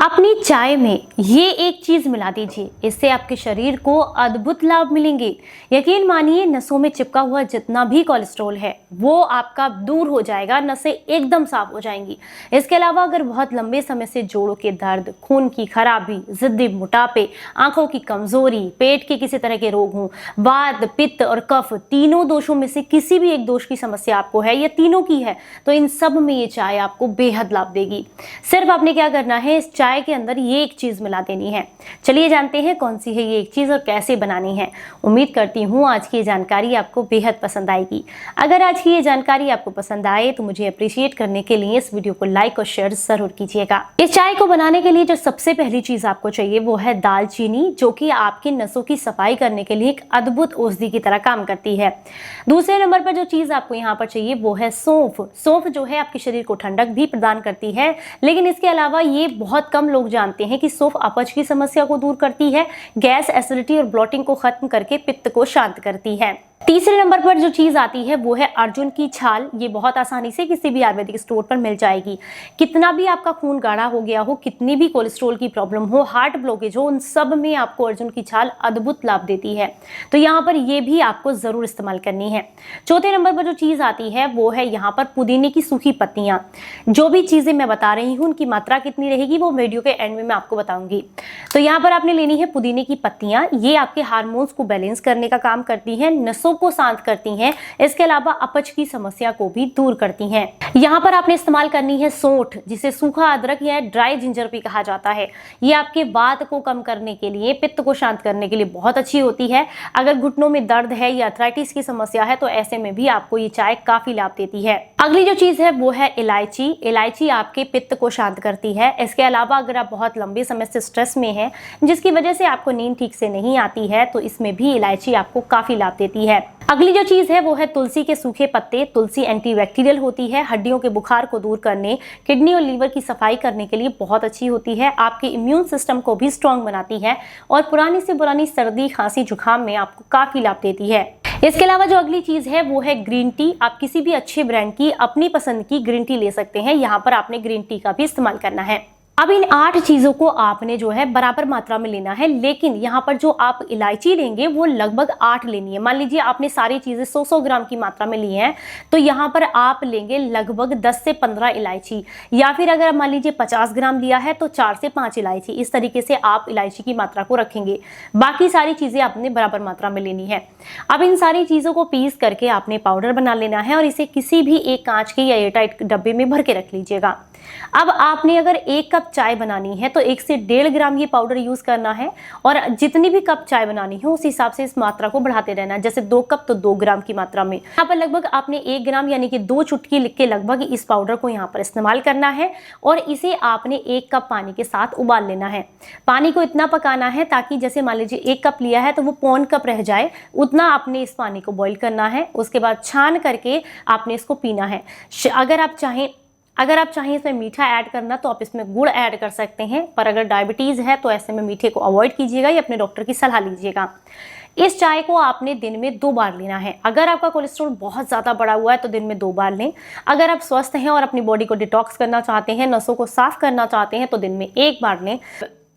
अपनी चाय में ये एक चीज मिला दीजिए, इससे आपके शरीर को अद्भुत लाभ मिलेंगे। यकीन मानिए, नसों में चिपका हुआ जितना भी कोलेस्ट्रॉल है वो आपका दूर हो जाएगा, नसें एकदम साफ हो जाएंगी। इसके अलावा अगर बहुत लंबे समय से जोड़ों के दर्द, खून की खराबी, जिद्दी मोटापे, आंखों की कमजोरी, पेट के किसी तरह के रोग हों, वात, पित्त और कफ, तीनों दोषों में से किसी भी एक दोष की समस्या आपको है या तीनों की है, तो इन सब में ये चाय आपको बेहद लाभ देगी। सिर्फ आपने क्या करना है, इस चाय के अंदर ये एक चीज मिला देनी है। चलिए जानते हैं कौन सी है ये एक चीज और कैसे बनानी है। उम्मीद करती हूँ आज की ये जानकारी आपको बेहद पसंद आएगी। अगर आज की ये जानकारी आपको पसंद आए तो मुझे अप्रिशिएट करने के लिए इस वीडियो को लाइक और शेयर जरूर कीजिएगा। इस चाय को बनाने के लिए जो सबसे पहली चीज आपको चाहिए वो है दालचीनी, जो कि आपकी नसों की सफाई करने के लिए एक अद्भुत औषधि की तरह काम करती है। दूसरे नंबर पर जो चीज आपको यहाँ पर चाहिए वो है सौंफ। सौंफ जो है आपके शरीर को ठंडक भी प्रदान करती है, लेकिन इसके अलावा ये बहुत कम लोग जानते हैं कि सौंफ अपच की समस्या को दूर करती है, गैस, एसिडिटी और ब्लॉटिंग को खत्म करके पित्त को शांत करती है। तीसरे नंबर पर जो चीज आती है वो है अर्जुन की छाल। ये बहुत आसानी से किसी भी आयुर्वेदिक स्टोर पर मिल जाएगी। कितना भी आपका खून गाढ़ा हो गया हो, कितनी भी कोलेस्ट्रॉल की प्रॉब्लम हो, हार्ट ब्लॉकेज हो, उन सब में आपको अर्जुन की छाल अद्भुत लाभ देती है। तो यहाँ पर ये भी आपको जरूर इस्तेमाल करनी है। चौथे नंबर पर जो चीज आती है वो है यहाँ पर पुदीने की सूखी पत्तियां। जो भी चीजें मैं बता रही हूँ उनकी मात्रा कितनी रहेगी वो वीडियो के एंड में मैं आपको बताऊंगी। तो यहाँ पर आपने लेनी है पुदीने की पत्तियां। ये आपके हार्मोन्स को बैलेंस करने का काम करती है, नसों को शांत करती हैं, इसके अलावा अपच की समस्या को भी दूर करती हैं। यहाँ पर आपने इस्तेमाल करनी है सौंठ, जिसे सूखा अदरक या ड्राई जिंजर भी कहा जाता है। ये आपके वात को कम करने के लिए, पित्त को शांत करने के लिए बहुत अच्छी होती है। अगर घुटनों में दर्द है या अर्थराइटिस की समस्या है तो ऐसे में भी आपको ये चाय काफी लाभ देती है। अगली जो चीज है वो है इलायची। इलायची आपके पित्त को शांत करती है। इसके अलावा अगर आप बहुत लंबे समय से स्ट्रेस में हैं, जिसकी वजह से आपको नींद ठीक से नहीं आती है, तो इसमें भी इलायची आपको काफी लाभ देती है। अगली जो चीज है वो है तुलसी के सूखे पत्ते। तुलसी एंटीबैक्टीरियल होती है, हड्डियों के बुखार को दूर करने, किडनी और लीवर की सफाई करने के लिए बहुत अच्छी होती है, आपके इम्यून सिस्टम को भी स्ट्रांग बनाती है और पुरानी से पुरानी सर्दी, खांसी, जुकाम में आपको काफी लाभ देती है। इसके अलावा जो अगली चीज है वो है ग्रीन टी। आप किसी भी अच्छे ब्रांड की, अपनी पसंद की ग्रीन टी ले सकते हैं। यहाँ पर आपने ग्रीन टी का भी इस्तेमाल करना है। अब इन 8 चीजों को आपने जो है बराबर मात्रा में लेना है, लेकिन यहाँ पर जो आप इलायची लेंगे वो लगभग 8 लेनी है। मान लीजिए आपने सारी चीजें 100-100 ग्राम की मात्रा में ली हैं, तो यहाँ पर आप लेंगे लगभग 10 से 15 इलायची, या फिर अगर मान लीजिए 50 ग्राम लिया है तो 4 से 5 इलायची। इस तरीके से आप इलायची की मात्रा को रखेंगे। बाकी सारी चीजें आपने बराबर मात्रा में लेनी है। अब इन सारी चीजों को पीस करके आपने पाउडर बना लेना है और इसे किसी भी एक कांच के या एयरटाइट डब्बे में भर के रख लीजिएगा। अब आपने अगर 1 कप चाय बनानी है तो 1 से 1.5 ग्राम ये पाउडर यूज करना है, और जितनी भी कप चाय बनानी है उस हिसाब से इस मात्रा को बढ़ाते रहना है। जैसे 2 कप तो 2 ग्राम की मात्रा में। यहाँ पर लगभग आपने 1 ग्राम यानी कि 2 चुटकी लिख के लगभग इस पाउडर को यहाँ पर इस्तेमाल करना है, और इसे आपने 1 कप पानी के साथ उबाल लेना है। पानी को इतना पकाना है ताकि जैसे मान लीजिए 1 कप लिया है तो वो 1.25 कप रह जाए, उतना आपने इस पानी को बॉईल करना है। उसके बाद छान करके आपने इसको पीना है। अगर आप चाहें इसमें मीठा ऐड करना तो आप इसमें गुड़ ऐड कर सकते हैं, पर अगर डायबिटीज है तो ऐसे में मीठे को अवॉइड कीजिएगा या अपने डॉक्टर की सलाह लीजिएगा। इस चाय को आपने दिन में 2 बार लेना है। अगर आपका कोलेस्ट्रॉल बहुत ज़्यादा बढ़ा हुआ है तो दिन में 2 बार लें। अगर आप स्वस्थ हैं और अपनी बॉडी को डिटॉक्स करना चाहते हैं, नसों को साफ करना चाहते हैं, तो दिन में 1 बार लें।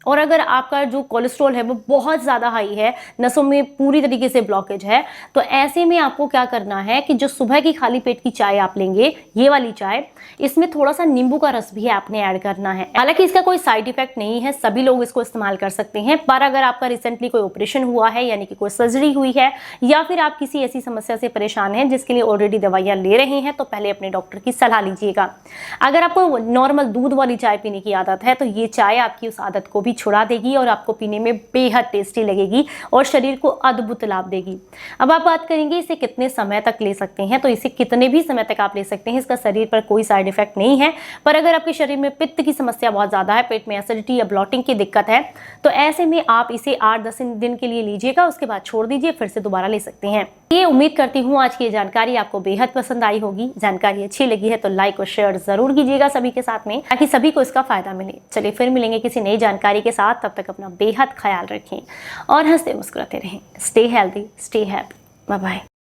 और अगर आपका जो कोलेस्ट्रॉल है वो बहुत ज़्यादा हाई है, नसों में पूरी तरीके से ब्लॉकेज है, तो ऐसे में आपको क्या करना है कि जो सुबह की खाली पेट की चाय आप लेंगे, ये वाली चाय, इसमें थोड़ा सा नींबू का रस भी आपने ऐड करना है। हालांकि इसका कोई साइड इफेक्ट नहीं है, सभी लोग इसको इस्तेमाल कर सकते हैं, पर अगर आपका रिसेंटली कोई ऑपरेशन हुआ है, यानी कि कोई सर्जरी हुई है, या फिर आप किसी ऐसी समस्या से परेशान हैं जिसके लिए ऑलरेडी दवाइयाँ ले रहे हैं, तो पहले अपने डॉक्टर की सलाह लीजिएगा। अगर आपको नॉर्मल दूध वाली चाय पीने की आदत है तो ये चाय आपकी उस आदत को भी छुड़ा देगी और आपको पीने में बेहद टेस्टी लगेगी और शरीर को अद्भुत लाभ देगी। अब आप बात करेंगे इसे कितने समय तक ले सकते हैं, तो इसे कितने भी समय तक आप ले सकते हैं। इसका शरीर पर कोई साइड इफेक्ट नहीं है, पर अगर आपके शरीर में पित्त की समस्या बहुत ज्यादा है, पेट में एसिडिटी या ब्लॉटिंग की दिक्कत है, तो ऐसे में आप इसे 8-10 दिन के लिए लीजिएगा, उसके बाद छोड़ दीजिए, फिर से दोबारा ले सकते हैं। ये उम्मीद करती हूँ आज की जानकारी आपको बेहद पसंद आई होगी। जानकारी अच्छी लगी है तो लाइक और शेयर जरूर कीजिएगा सभी के साथ में, ताकि सभी को इसका फायदा मिले। चलिए फिर मिलेंगे किसी नई जानकारी के साथ, तब तक अपना बेहद ख्याल रखें और हंसते मुस्कुराते रहें। Stay healthy, stay happy, bye bye.